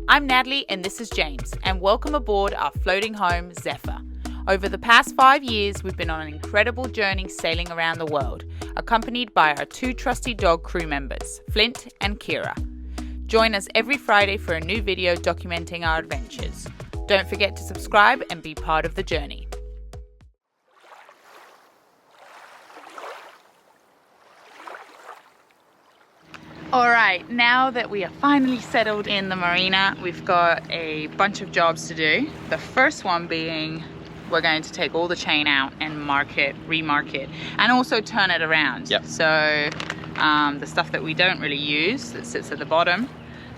I'm Natalie and this is James, and welcome aboard our floating home, Zephyr. Over the past 5 years, we've been on an incredible journey sailing around the world, accompanied by our two trusty dog crew members, Flint and Kira. Join us every Friday for a new video documenting our adventures. Don't forget to subscribe and be part of the journey. Alright, now that we are finally settled in the marina, we've got a bunch of jobs to do. The first one being we're going to take all the chain out and mark it, remark it, and also turn it around. Yep. So the stuff that we don't really use that sits at the bottom,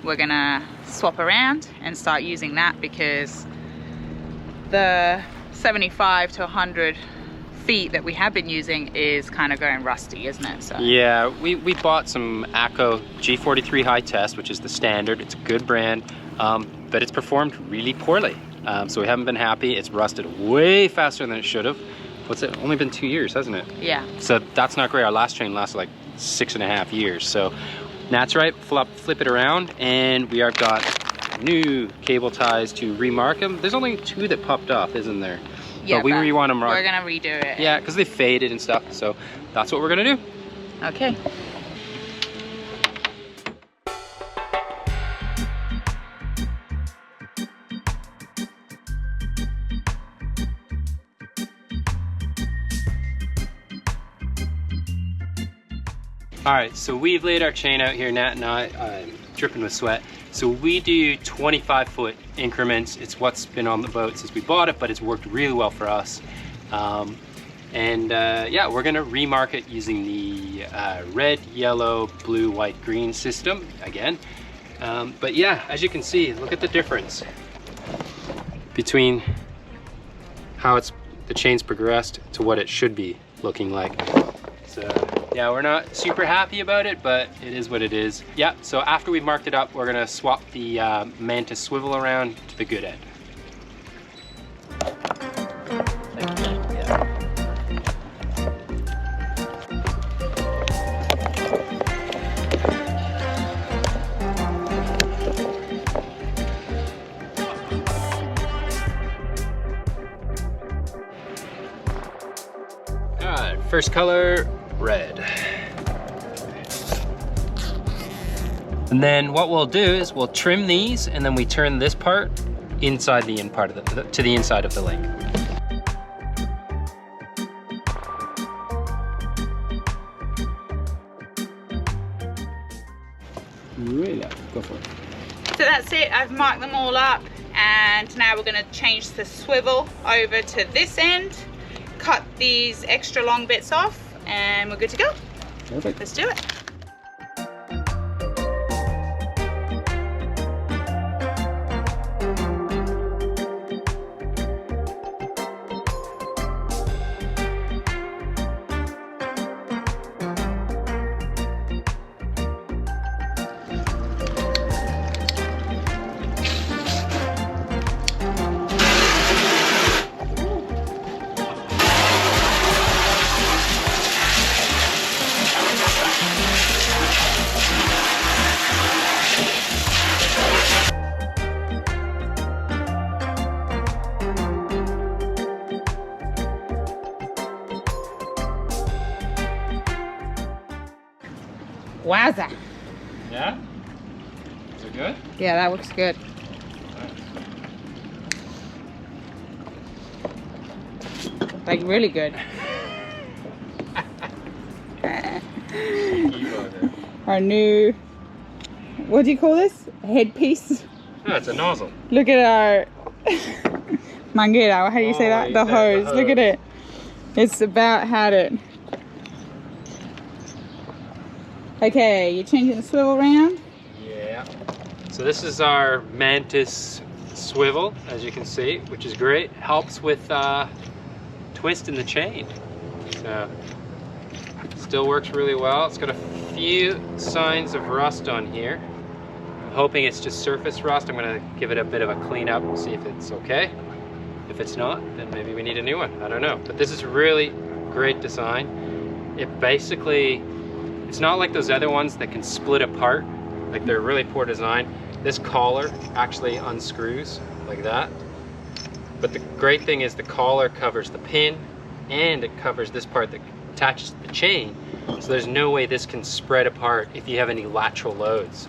we're gonna swap around and start using that, because the 75 to 100 feet that we have been using is kind of going rusty, isn't it? So yeah, we bought some AKO G43 high test, which is the standard. It's a good brand, but it's performed really poorly. So we haven't been happy. It's rusted way faster than it should have. What's it? Only been 2 years, hasn't it? Yeah. So that's not great. Our last train lasted like 6.5 years. So that's right. Flip it around, and we have got new cable ties to remark them. There's only 2 that popped off, isn't there? Yeah, but we want them. We're gonna redo it. Yeah, because they faded and stuff. So that's what we're gonna do. Okay. All right, so we've laid our chain out here, Nat and I'm dripping with sweat. So we do 25-foot increments. It's what's been on the boat since we bought it, but it's worked really well for us. Yeah, we're gonna remark it using the red, yellow, blue, white, green system again. But yeah, as you can see, look at the difference between how the chain's progressed to what it should be looking like. So yeah, we're not super happy about it, but it is what it is. Yeah, so after we've marked it up, we're gonna swap the Mantis swivel around to the good end. All right, first color, red. And then what we'll do is we'll trim these, and then we turn this part inside the end part of to the inside of the link. Really? Go for it. So that's it. I've marked them all up, and now we're going to change the swivel over to this end, cut these extra long bits off, and we're good to go. Perfect. Let's do it. Wowza. Yeah? Is it good? Yeah, that looks good. Like really good. Our new, what do you call this? Headpiece? No, it's a nozzle. Look at our manguera, how do you say that? The hose. Look at it. It's about had it. Okay, you're changing the swivel around? Yeah. So this is our Mantis swivel, as you can see, which is great. Helps with twisting the chain. So still works really well. It's got a few signs of rust on here. I'm hoping it's just surface rust. I'm gonna give it a bit of a clean up and see if it's okay. If it's not, then maybe we need a new one. I don't know. But this is really great design. It basically, it's not like those other ones that can split apart. Like they're really poor design. This collar actually unscrews like that. But the great thing is the collar covers the pin and it covers this part that attaches to the chain. So there's no way this can spread apart if you have any lateral loads.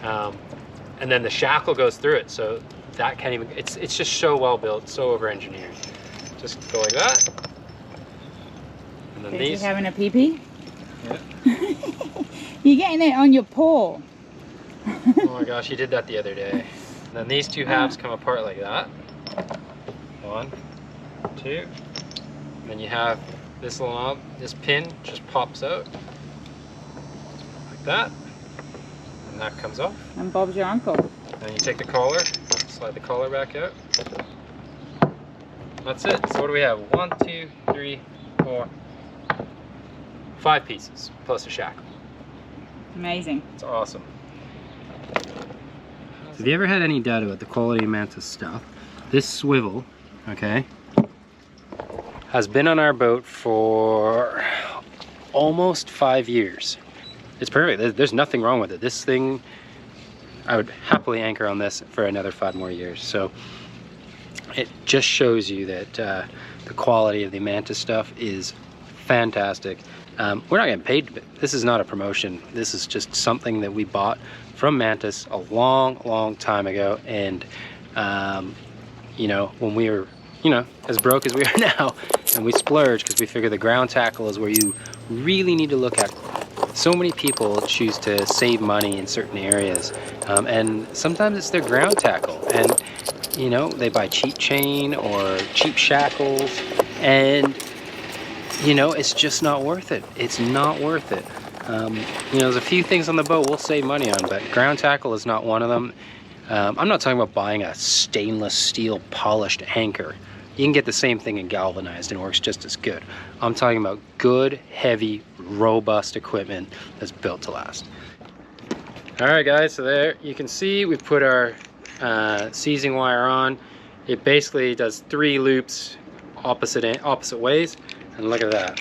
And then the shackle goes through it, so that can't even, it's just so well built, so over-engineered. Just go like that. And then these. Having a pee-pee? Yeah. You're getting it on your paw. Oh my gosh, you did that the other day. And then these two halves come apart like that. 1, 2. And then you have this little knob, this pin just pops out like that, and that comes off. And Bob's your uncle. And you take the collar, slide the collar back out. That's it. So what do we have? 1, 2, 3, 4, 5 pieces plus a shackle. Amazing. It's awesome. Have you ever had any doubt about the quality of Mantis stuff? This swivel, okay, has been on our boat for almost 5 years. It's perfect. There's nothing wrong with it. This thing, I would happily anchor on this for another 5 more years. So it just shows you that the quality of the Mantis stuff is fantastic. We're not getting paid. This is not a promotion. This is just something that we bought from Mantis a long time ago. And you know, when we were, you know, as broke as we are now, and we splurge because we figure the ground tackle is where you really need to look at. So many people choose to save money in certain areas, and sometimes it's their ground tackle, and you know, they buy cheap chain or cheap shackles, and you know, it's just not worth it. It's not worth it. You know, there's a few things on the boat we'll save money on, but ground tackle is not one of them. I'm not talking about buying a stainless steel polished anchor. You can get the same thing in galvanized and it works just as good. I'm talking about good, heavy, robust equipment that's built to last. All right guys, so there you can see we've put our seizing wire on. It basically does 3 loops opposite ways, and look at that.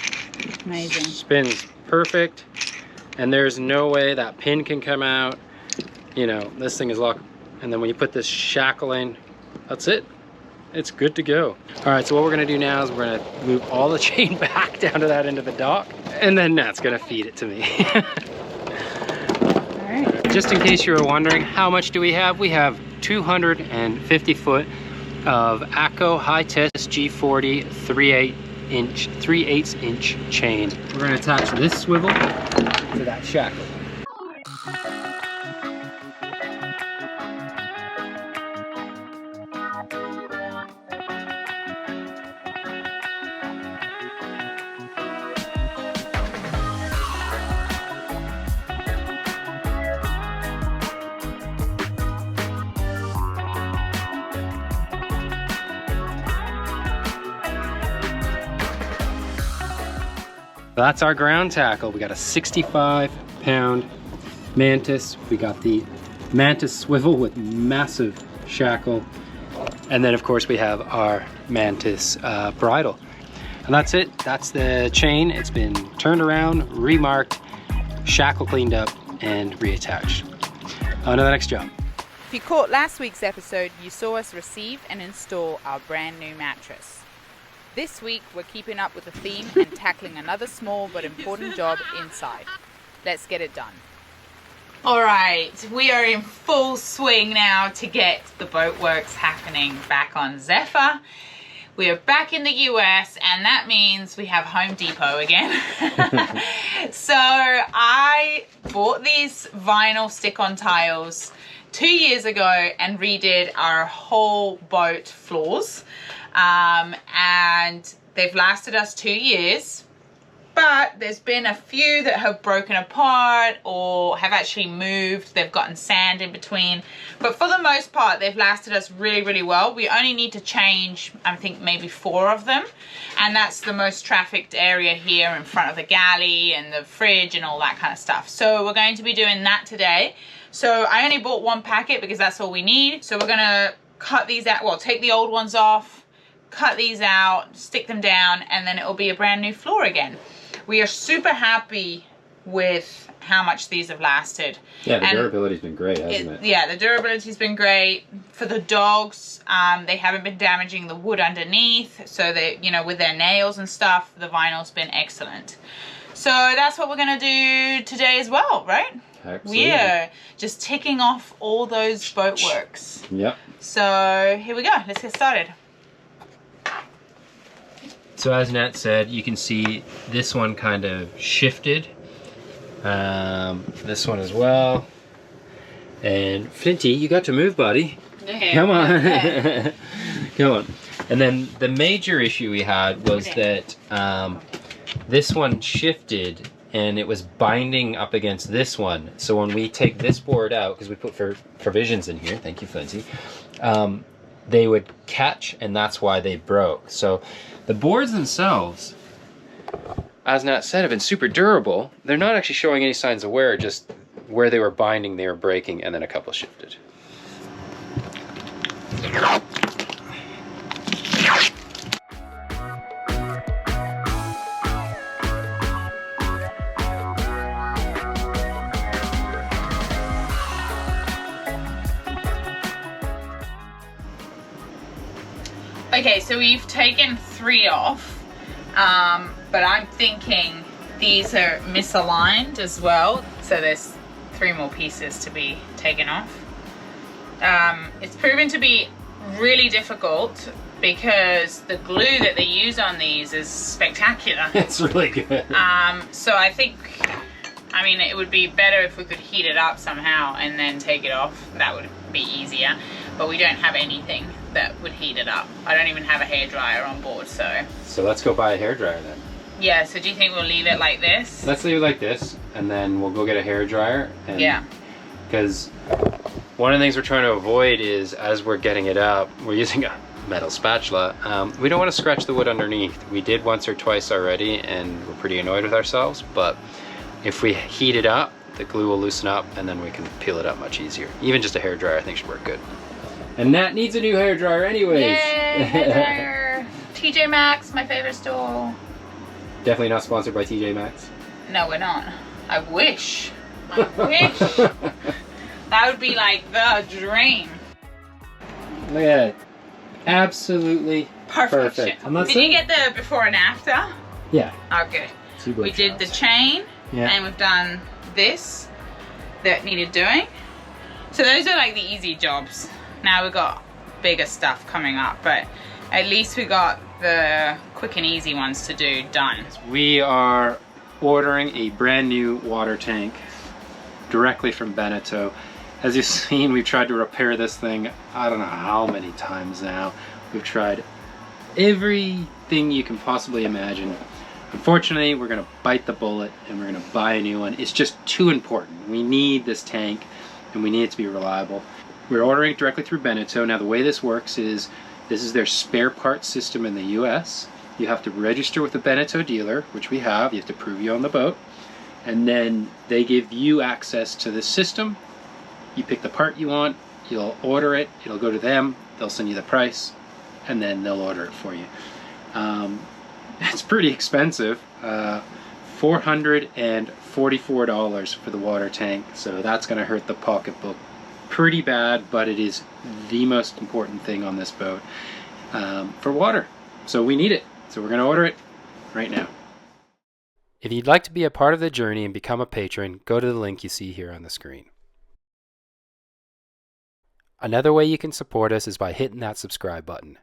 Amazing. Spins perfect, and there's no way that pin can come out. You know, this thing is locked. And then when you put this shackle in, that's it. It's good to go. All right, so what we're gonna do now is we're gonna loop all the chain back down to that end of the dock, and then Nat's gonna feed it to me. All right. Just in case you were wondering, how much do we have? We have 250 foot of ACO high test G40 3/8 inch chain. We're gonna attach this swivel to that shackle. That's our ground tackle. We got a 65-pound Mantis. We got the Mantis swivel with massive shackle. And then of course we have our Mantis bridle. And that's it. That's the chain. It's been turned around, remarked, shackle cleaned up, and reattached. On to the next job. If you caught last week's episode, you saw us receive and install our brand new mattress. This week, we're keeping up with the theme and tackling another small but important job inside. Let's get it done. All right, we are in full swing now to get the boat works happening back on Zephyr. We are back in the US, and that means we have Home Depot again. So I bought these vinyl stick-on tiles 2 years ago and redid our whole boat floors. And they've lasted us 2 years, but there's been a few that have broken apart or have actually moved. They've gotten sand in between, but for the most part, they've lasted us really well. We only need to change, I think, maybe 4 of them, and that's the most trafficked area here in front of the galley and the fridge and all that kind of stuff. So we're going to be doing that today. So I only bought 1 packet because that's all we need. So we're gonna cut these out, well, take the old ones off, cut these out, stick them down, and then it will be a brand new floor again. We are super happy with how much these have lasted. Yeah, the durability's been great, hasn't it? Yeah, the durability's been great. For the dogs, they haven't been damaging the wood underneath, so they, you know, with their nails and stuff, the vinyl's been excellent. So that's what we're gonna do today as well, right? Absolutely. We are just ticking off all those boat works. Yep. So here we go, let's get started. So as Nat said, you can see this one kind of shifted. This one as well. And Flinty, you got to move, buddy. Yeah. Come on. Come on. And then the major issue we had was that this one shifted and it was binding up against this one. So when we take this board out, because we put provisions in here, thank you, Flinty, they would catch, and that's why they broke. So the boards themselves, as Nat said, have been super durable. They're not actually showing any signs of wear, just where they were binding, they were breaking, and then a couple shifted. Okay, so we've taken 3 off, but I'm thinking these are misaligned as well, so there's 3 more pieces to be taken off. It's proven to be really difficult because the glue that they use on these is spectacular. It's really good. So I think, I mean, it would be better if we could heat it up somehow and then take it off. That would be easier, but we don't have anything that would heat it up. I don't even have a hairdryer on board, so. So let's go buy a hairdryer then. Yeah, so do you think we'll leave it like this? Let's leave it like this, and then we'll go get a hairdryer. Yeah. Because one of the things we're trying to avoid is, as we're getting it up, we're using a metal spatula. We don't want to scratch the wood underneath. We did once or twice already, and we're pretty annoyed with ourselves, but if we heat it up, the glue will loosen up, and then we can peel it up much easier. Even just a hairdryer, I think, should work good. And Nat needs a new hairdryer anyways. Yay, hairdryer. TJ Maxx, my favorite store. Definitely not sponsored by TJ Maxx. No, we're not. I wish. I wish. That would be like the dream. Look at it. Absolutely perfect. Did you get the before and after? Yeah. Oh, good. We did the chain, and we've done this that needed doing. So those are like the easy jobs. Now we've got bigger stuff coming up, but at least we got the quick and easy ones to do done. We are ordering a brand new water tank directly from Beneteau. As you've seen, we've tried to repair this thing I don't know how many times now. We've tried everything you can possibly imagine. Unfortunately, we're going to bite the bullet and we're going to buy a new one. It's just too important. We need this tank and we need it to be reliable. We're ordering it directly through Beneteau. Now the way this works is, this is their spare parts system in the US. You have to register with the Beneteau dealer, which we have. You have to prove you own the boat. And then they give you access to this system. You pick the part you want, you'll order it, it'll go to them, they'll send you the price, and then they'll order it for you. It's pretty expensive. $444 for the water tank, so that's going to hurt the pocketbook pretty bad, but it is the most important thing on this boat for water. So we need it, so we're going to order it right now. If you'd like to be a part of the journey and become a patron, go to the link you see here on the screen. Another way you can support us is by hitting that subscribe button.